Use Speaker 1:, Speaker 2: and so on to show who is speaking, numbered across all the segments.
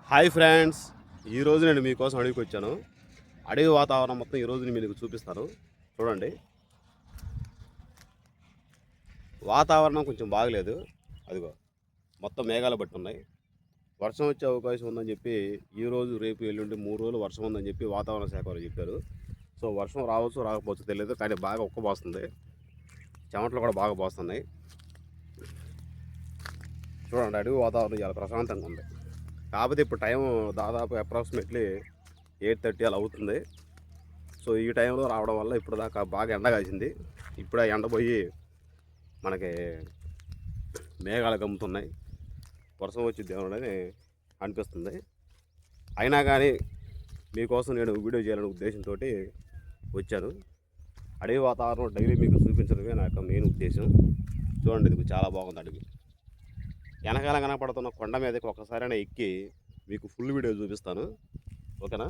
Speaker 1: Hi friends, ఈరోజు నేను మీకోసం అడవికి వచ్చాను. అడవి వాతావరణం మొత్తం ఈరోజు నేను మీకు చూపిస్తాను. చూడండి, వాతావరణం కొంచెం బాగలేదు. అదిగో మొత్తం మేఘాలు బట్టి ఉన్నాయి. వర్షం వచ్చే అవకాశం ఉందని చెప్పి ఈరోజు రేపు ఎల్లుండి 3 రోజులు వర్షం ఉందని చెప్పి వాతావరణ శాఖ వారు చెప్పారు. సో వర్షం రావచ్చు రాకపోవచ్చు తెలియదు, కానీ బాగా ఉక్కబోస్తుంది. చెమటలు కూడా బాగా పోస్తున్నాయి. చూడండి, అడవి వాతావరణం చాలా ప్రశాంతంగా ఉంది. కాకపోతే ఇప్పుడు టైం దాదాపు అప్రాక్సిమేట్లీ 8:30 అలా అవుతుంది. సో ఈ టైంలో రావడం వల్ల ఇప్పుడు దాకా బాగా ఎండ కాసింది. ఇప్పుడు ఆ ఎండ పోయి మనకి మేఘాలు కమ్ముతున్నాయి. వర్షం వచ్చిద్దేమోనని అనిపిస్తుంది. అయినా కానీ మీకోసం నేను వీడియో చేయాలనే ఉద్దేశంతో వచ్చాను. అడవి వాతావరణం డైలీ మీకు చూపించడమే నా యొక్క మెయిన్ ఉద్దేశం. చూడండి, ఇది చాలా బాగుంది అడవి. వెనకాల కనపడుతున్న కొండ మీదకి ఒకసారైనా ఎక్కి మీకు ఫుల్ వీడియో చూపిస్తాను. ఓకేనా?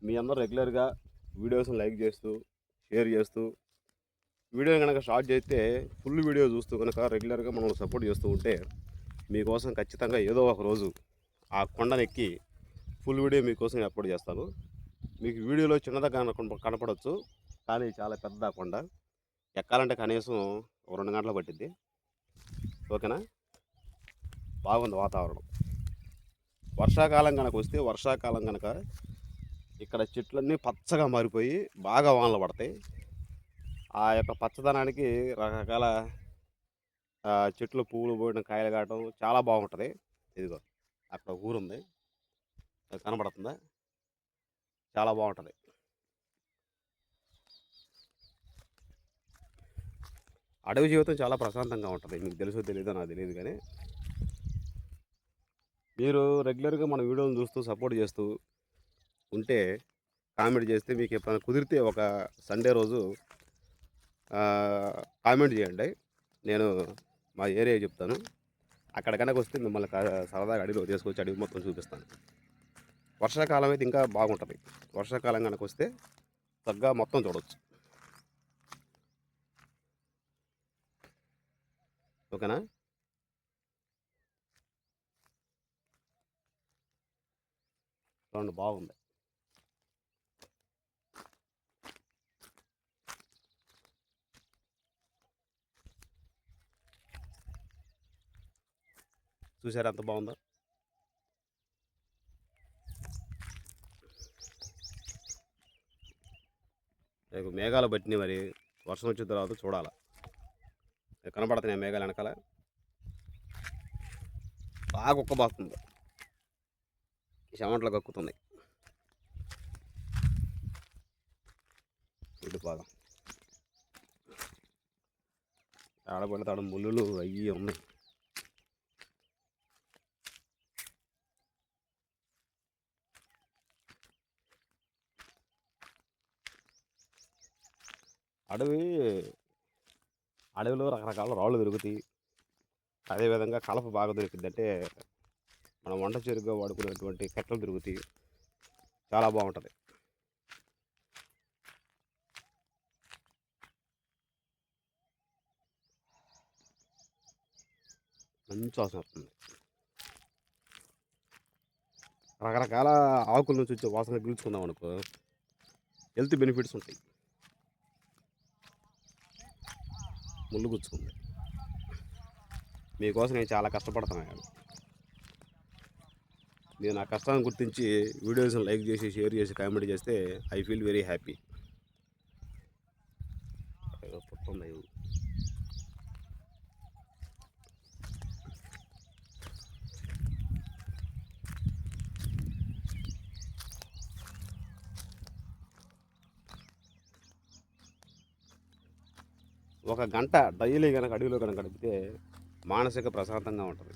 Speaker 1: మీ అందరూ రెగ్యులర్గా వీడియోస్ని లైక్ చేస్తూ షేర్ చేస్తూ వీడియో కనుక స్టార్ట్ చేస్తే ఫుల్ వీడియో చూస్తూ కనుక రెగ్యులర్గా మనం సపోర్ట్ చేస్తూ ఉంటే మీకోసం ఖచ్చితంగా ఏదో ఒక రోజు ఆ కొండను ఎక్కి ఫుల్ వీడియో మీకోసం నేను అప్లోడ్ చేస్తాను. మీకు వీడియోలో చిన్నగా కనపడవచ్చు, కానీ చాలా పెద్ద కొండ. ఎక్కాలంటే కనీసం 2 గంటలు పట్టిద్ది. ఓకేనా? బాగుంది వాతావరణం. వర్షాకాలం కనుక వస్తే వర్షాకాలం కనుక ఇక్కడ చెట్లన్నీ పచ్చగా మారిపోయి బాగా వానలు పడతాయి. ఆ యొక్క పచ్చదనానికి రకరకాల చెట్లు పువ్వులు పోయిన కాయలు కాయటం చాలా బాగుంటుంది. ఇదిగో అక్కడ ఊరుంది, అది కనబడుతుందా? చాలా బాగుంటుంది. అడవి జీవితం చాలా ప్రశాంతంగా ఉంటుంది. మీకు తెలుసో తెలియదో నాకు తెలియదు, కానీ మీరు రెగ్యులర్గా మన వీడియోని చూస్తూ సపోర్ట్ చేస్తూ ఉంటే, కామెంట్ చేస్తే, మీకు ఎప్పుడైనా కుదిరితే ఒక సండే రోజు కామెంట్ చేయండి. నేను మా ఏరియా చెప్తాను. అక్కడ కనుక వస్తే మిమ్మల్ని సరదాగా అడవిలో తీసుకొచ్చి అడవి మొత్తం చూపిస్తాను. వర్షాకాలం అయితే ఇంకా బాగుంటుంది. వర్షాకాలం కనుక వస్తే చక్కగా మొత్తం చూడవచ్చు. ఓకేనా? చూడండి, బాగుంది. చూసారా ఎంత బాగుందో? మేఘాలు పట్టినాయి, మరి వర్షం వచ్చిన తర్వాత చూడాలి. కనపడుతున్నాయి మేఘాలు వెనకాల. బాగా ఉక్కబోస్తుంది, చెమటలు కక్కుతున్నాయి. ఇటు బాగా ఆడపడతాడు ముళ్ళులు అయ్యి ఉన్నాయి. అడవిలో రకరకాల రాళ్ళు దొరుకుతాయి. అదేవిధంగా కలప బాగా దొరికింది. అంటే మనం వంట చెరుగ్గా వాడుకునేటువంటి కట్టెలు దొరుకుతాయి. చాలా బాగుంటుంది. మంచి వాసన వస్తుంది. రకరకాల ఆకుల నుంచి వచ్చే వాసన పీల్చుకుందాం అనుకో, హెల్త్ బెనిఫిట్స్ ఉంటాయి. ముళ్ళు గుచ్చుకుంది. మీకోసం నేను చాలా కష్టపడుతున్నాను. నేను ఆ కష్టాన్ని గుర్తించి వీడియోస్ని లైక్ చేసి షేర్ చేసి కామెంట్ చేస్తే ఐ ఫీల్ వెరీ హ్యాపీ. పుట్టుంది. ఒక గంట డైలీ కనుక అడవిలో కనుక గడిపితే మానసిక ప్రశాంతంగా ఉంటుంది.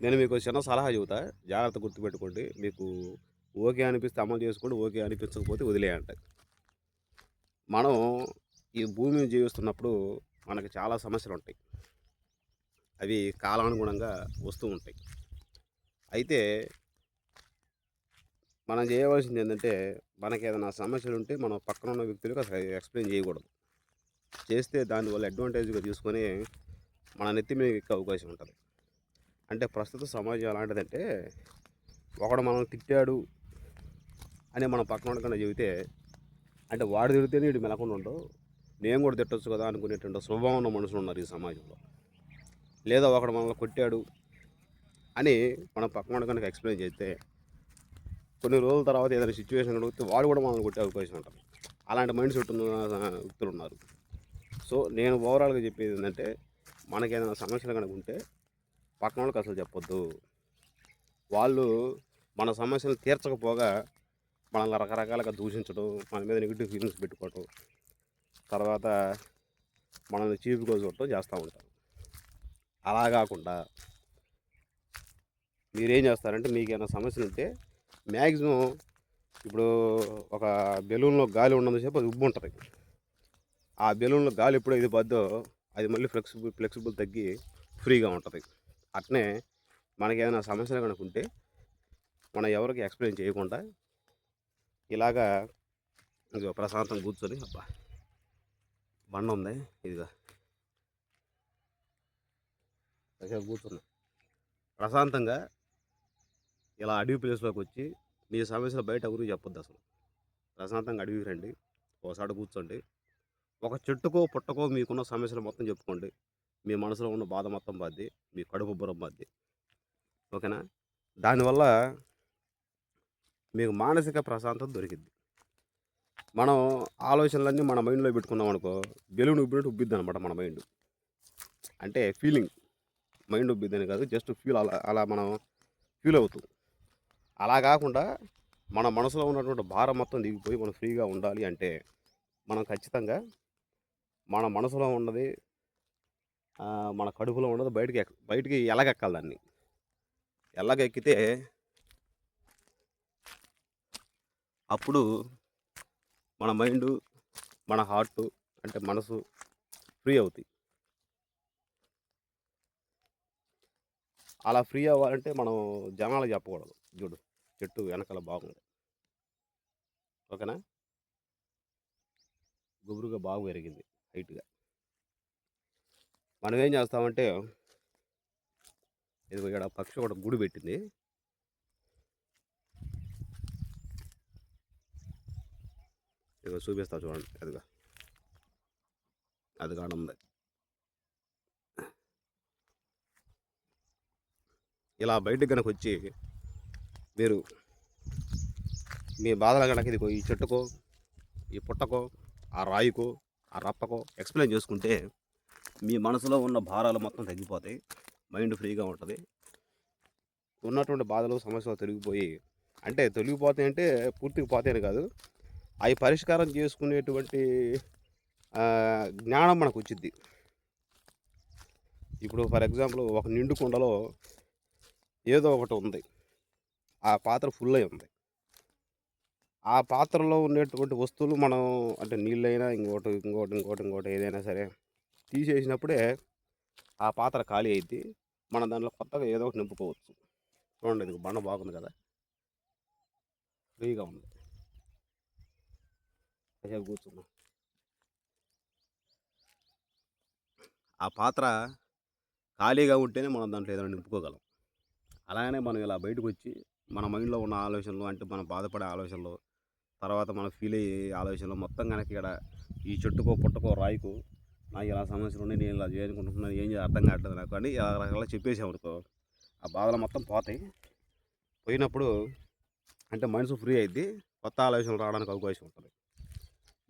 Speaker 1: నేను మీకు చిన్న సలహా చెబుతా, జాగ్రత్త గుర్తుపెట్టుకోండి. మీకు ఓకే అనిపిస్తే అమలు చేసుకోండి, ఓకే అనిపించకపోతే వదిలేయండి. మనం ఈ భూమిని జీవిస్తున్నప్పుడు మనకి చాలా సమస్యలు ఉంటాయి. అవి కాలానుగుణంగా వస్తూ ఉంటాయి. అయితే మనం చేయవలసింది ఏంటంటే, మనకి ఏదైనా సమస్యలు ఉంటే మనం పక్కన ఉన్న వ్యక్తులకు అసలు ఎక్స్ప్లెయిన్ చేయకూడదు. చేస్తే దానివల్ల అడ్వాంటేజ్గా తీసుకొని మన నెత్తి మీద ఎక్కే అవకాశం ఉంటుంది. అంటే ప్రస్తుత సమాజం ఎలాంటిదంటే, ఒకడు మనం తిట్టాడు అని మనం పక్కన కన్నా చెబితే అంటే వాడు తిడితేనే వీడు మెలకుండా ఉండవు, నేను కూడా తిట్టొచ్చు కదా అనుకునేటువంటి స్వభావం ఉన్న మనుషులు ఉన్నారు ఈ సమాజంలో. లేదా ఒకడు మనల్ని కొట్టాడు అని మనం పక్కన కనుక ఎక్స్ప్లెయిన్ చేస్తే కొన్ని రోజుల తర్వాత ఏదైనా సిచ్యువేషన్ అడిగితే వాడు కూడా మనల్ని కొట్టే అవకాశం ఉంటుంది. అలాంటి మైండ్ సెట్ ఉన్న వ్యక్తులు ఉన్నారు. సో నేను ఓవరాల్గా చెప్పేది ఏంటంటే, మనకేదైనా సమస్యలు కనుక ఉంటే పక్కన వాళ్ళకి అసలు చెప్పొద్దు. వాళ్ళు మన సమస్యలు తీర్చకపోగా మనల్ని రకరకాలుగా దూషించడం, మన మీద నెగిటివ్ ఫీలింగ్స్ పెట్టుకోవటం, తర్వాత మనల్ని చీపుగా చూడటం చేస్తూ ఉంటారు. అలా కాకుండా మీరేం చేస్తారంటే, మీకేమైనా సమస్యలు ఉంటే మ్యాక్సిమం ఇప్పుడు ఒక బెలూన్లో గాలి ఉన్నంతసేపు అది ఉబ్బు ఉంటుంది. ఆ బెలూన్లో గాలి ఎప్పుడైతే పద్దో అది మళ్ళీ ఫ్లెక్సిబుల్ తగ్గి ఫ్రీగా ఉంటుంది. అట్నే మనకేమైనా సమస్యలు కనుక ఉంటే మనం ఎవరికి ఎక్స్ప్లెయిన్ చేయకుండా ఇలాగా ఇదిగో ప్రశాంతంగా కూర్చొని, అబ్బా బండ ఉంది ఇదిగా కూర్చున్నా ప్రశాంతంగా ఇలా అడవి ప్లేస్లోకి వచ్చి మీ సమస్యలు బయట ఎవరికి చెప్పొద్దు. అసలు ప్రశాంతంగా అడవికి రండి, ఒకసారి కూర్చోండి, ఒక చెట్టుకో పుట్టకో మీకున్న సమస్యలు మొత్తం చెప్పుకోండి. మీ మనసులో ఉన్న బాధ మొత్తం బాద్ది, మీ కడుపు బుర్రం బాద్ది. ఓకేనా? దానివల్ల మీకు మానసిక ప్రశాంతత దొరికిద్ది. మనం ఆలోచనలన్నీ మన మైండ్లో పెట్టుకున్నాం అనుకో, బెలూన్ ఉబ్బినట్టు ఉబ్బిద్ది అనమాట మన మైండ్. అంటే ఫీలింగ్, మైండ్ ఉబ్బిద్దని కాదు, జస్ట్ ఫీల్ అలా అలా మనం ఫీల్ అవుతాం. అలా కాకుండా మన మనసులో ఉన్నటువంటి భారం మొత్తం దిగిపోయి మనం ఫ్రీగా ఉండాలి అంటే మనం ఖచ్చితంగా మన మనసులో ఉన్నది, మన కడుపులో ఉన్నది బయటికి ఎలాగెక్కాలి. దాన్ని ఎలాగెక్కితే అప్పుడు మన మైండు, మన హార్ట్ అంటే మనసు ఫ్రీ అవుతాయి. అలా ఫ్రీ అవ్వాలంటే మనం జనాలకు చెప్పకూడదు. చూడు చెట్టు వెనకాల బాగుంది, ఓకేనా, గుబురుగా బాగా పెరిగింది హైట్గా. మనం ఏం చేస్తామంటే, ఇది ఇక్కడ పక్షి ఒకటి గూడు పెట్టింది, ఇదిగో చూపిస్తా చూడండి, అదిగా అది కాడ ఉంది. ఇలా బయటకు కనుక వచ్చి మీరు మీ బాధల కనుక ఇది ఈ చెట్టుకో, ఈ పుట్టకో, ఆ రాయికో, ఆ రప్పకో ఎక్స్ప్లెయిన్ చేసుకుంటే మీ మనసులో ఉన్న భారాలు మొత్తం తగ్గిపోతాయి, మైండ్ ఫ్రీగా ఉంటుంది. ఉన్నటువంటి బాధలు సమస్యలు తొలగిపోయి, అంటే తొలగిపోతాయి అంటే పూర్తిగా పోతాయని కాదు, అవి పరిష్కారం చేసుకునేటువంటి జ్ఞానం మనకు వచ్చింది. ఇప్పుడు ఫర్ ఎగ్జాంపుల్ ఒక నిండు కుండలో ఏదో ఒకటి ఉంది, ఆ పాత్ర ఫుల్ అయి ఉంది. ఆ పాత్రలో ఉండేటువంటి వస్తువులు మనం అంటే నీళ్ళైనా ఇంకోటి ఇంకోటి ఇంకోటి ఇంకోటి ఏదైనా సరే తీసేసినప్పుడే ఆ పాత్ర ఖాళీ అయింది. మనం దాంట్లో కొత్తగా ఏదో ఒకటి నింపుకోవచ్చు. చూడండి, ఇది బండ బాగుంది కదా, ఫ్రీగా ఉంది, కాసేపు కూర్చున్నాం. ఆ పాత్ర ఖాళీగా ఉంటేనే మనం దాంట్లో ఏదైనా నింపుకోగలం. అలాగనే మనం ఇలా బయటకు వచ్చి మన మైండ్లో ఉన్న ఆలోచనలు, అంటే మనం బాధపడే ఆలోచనలు, తర్వాత మనం ఫీల్ అయ్యే ఆలోచనలు మొత్తం కనుక ఇక్కడ ఈ చెట్టుకో పుట్టకో రాయికో నాకు ఇలా సమస్యలు ఉన్నాయి, నేను ఇలా చేయాలనుకుంటున్నాను, ఏం చేయాలి అర్థం కావట్లేదు నాకు అని రకరకాల చెప్పేసామనుకో, ఆ బాధలు మొత్తం పోతాయి. పోయినప్పుడు అంటే మనసు ఫ్రీ అయింది, కొత్త ఆలోచనలు రావడానికి అవకాశం ఉంటుంది.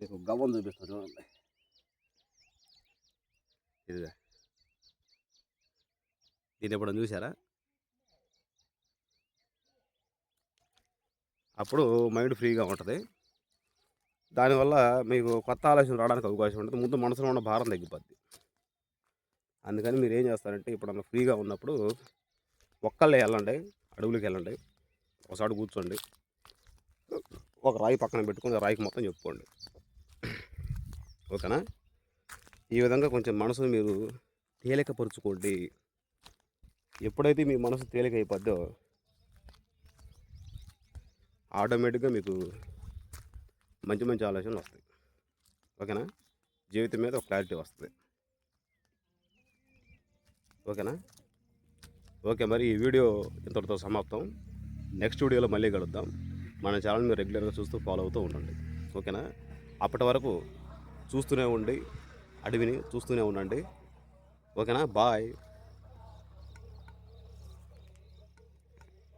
Speaker 1: మీకు గవ్వం చూపిస్తాను చూడండి, ఇదిగా దీన్ని ఎప్పుడైనా చూసారా? అప్పుడు మైండ్ ఫ్రీగా ఉంటుంది. దానివల్ల మీకు కొత్త ఆలోచనలు రావడానికి అవకాశం ఉంటుంది. ముందు మనసులో ఉన్న భారం తగ్గిపోద్ది. అందుకని మీరు ఏం చేస్తారంటే, ఇప్పుడు ఫ్రీగా ఉన్నప్పుడు ఒక్కళ్ళే వెళ్ళండి, అడవులకి వెళ్ళండి, ఒకసారి కూర్చోండి, ఒక రాయి పక్కన పెట్టుకొని ఆ రాయికి మొత్తం చెప్పుకోండి, ఓకేనా? ఈ విధంగా కొంచెం మనసును మీరు తేలికపరుచుకోండి. ఎప్పుడైతే మీ మనసు తేలిక అయిపోద్దో ఆటోమేటిక్గా మీకు మంచి మంచి ఆలోచనలు వస్తాయి, ఓకేనా? జీవితం మీద ఒక క్లారిటీ వస్తుంది, ఓకేనా? ఓకే, మరి ఈ వీడియో ఇంతటితో సమాప్తం. నెక్స్ట్ వీడియోలో మళ్ళీ కలుద్దాం. మన ఛానల్ మీరు రెగ్యులర్గా చూస్తూ ఫాలో అవుతూ ఉండండి. ఓకేనా? అప్పటి వరకు చూస్తూనే ఉండి అడవిని చూస్తూనే ఉండండి. ఓకేనా? బాయ్.